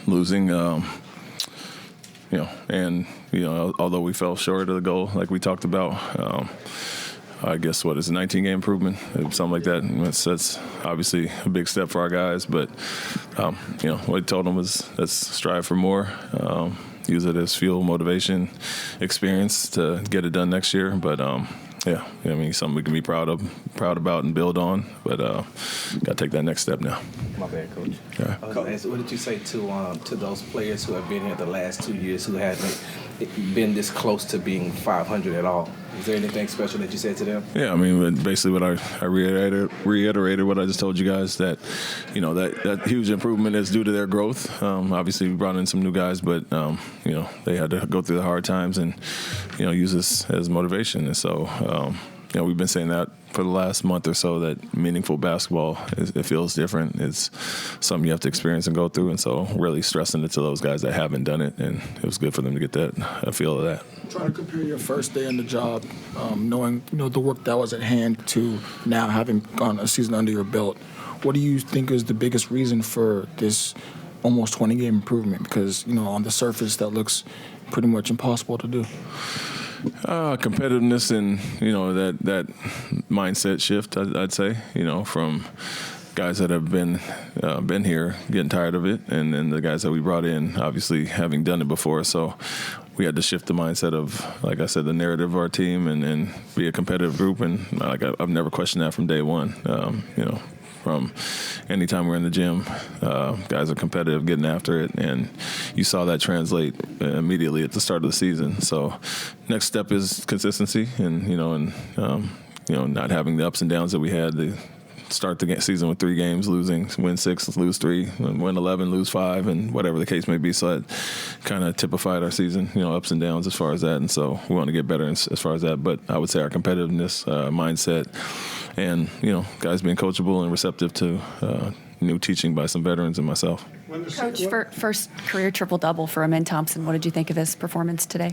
losing. And although we fell short of the goal, like we talked about, I guess what is a 19-game improvement, something like that. And that's obviously a big step for our guys. But what I told them was let's strive for more. Use it as fuel, motivation, experience to get it done next year. But something we can be proud about and build on. But got to take that next step now. My bad, Coach. Yeah. What did you say to those players who have been here the last 2 years who haven't been this close to being 500 at all? Is there anything special that you said to them? Yeah, I mean, basically what I reiterated what I just told you guys, that that huge improvement is due to their growth. Obviously, we brought in some new guys, but they had to go through the hard times and use this as motivation. And so we've been saying that for the last month or so, that meaningful basketball, it feels different. It's something you have to experience and go through. And so really stressing it to those guys that haven't done it. And it was good for them to get a feel of that. Trying to compare your first day on the job, knowing the work that was at hand, to now having gone a season under your belt. What do you think is the biggest reason for this almost 20-game improvement? Because, on the surface, that looks pretty much impossible to do. Competitiveness and that mindset shift, I'd say, from guys that have been here getting tired of it, and then the guys that we brought in obviously having done it before. So we had to shift the mindset of, like I said, the narrative of our team and be a competitive group. And I've never questioned that from day one. From any time we're in the gym, guys are competitive, getting after it, and you saw that translate immediately at the start of the season. So next step is consistency, and not having the ups and downs that we had. The start the season with 3 games, win 6, lose 3, win 11, lose 5, and whatever the case may be. So that kind of typified our season, ups and downs as far as that. And so we want to get better as far as that. But I would say our competitiveness, mindset, and guys being coachable and receptive to new teaching by some veterans and myself. Coach, first career triple-double for Amen Thompson. What did you think of his performance today?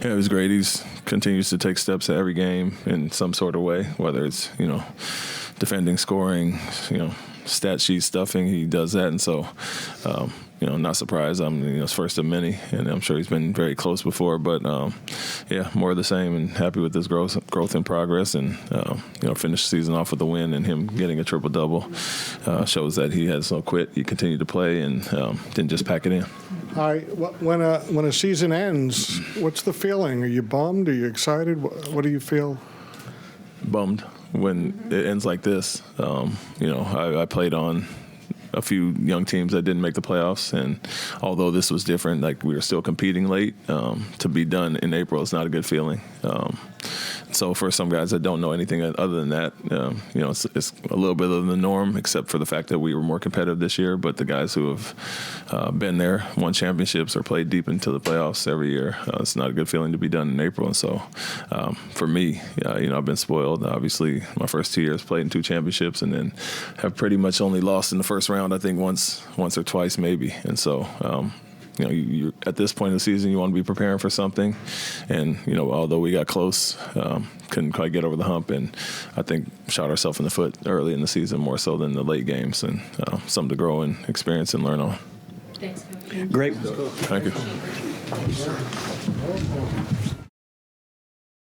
Yeah, it was great. He continues to take steps at every game in some sort of way, whether it's, defending, scoring, stat sheet stuffing. He does that. And so, not surprised. It's first of many, and I'm sure he's been very close before. But, more of the same, and happy with his growth and progress. And, finish the season off with a win, and him getting a triple-double shows that he has no quit. He continued to play and didn't just pack it in. Hi. When a season ends, what's the feeling? Are you bummed? Are you excited? What do you feel? Bummed when it ends like this. I played on a few young teams that didn't make the playoffs, and although this was different, like we were still competing late, to be done in April is not a good feeling. So for some guys that don't know anything other than that, it's a little bit of the norm, except for the fact that we were more competitive this year. But the guys who have been there, won championships, or played deep into the playoffs every year, it's not a good feeling to be done in April. And so for me, I've been spoiled. Obviously, my first 2 years played in 2 championships, and then have pretty much only lost in the first round, I think once or twice maybe. And so you at this point in the season, you want to be preparing for something. And, although we got close, couldn't quite get over the hump. And I think shot ourselves in the foot early in the season more so than the late games. And something to grow and experience and learn on. Thanks, Great. Thank you.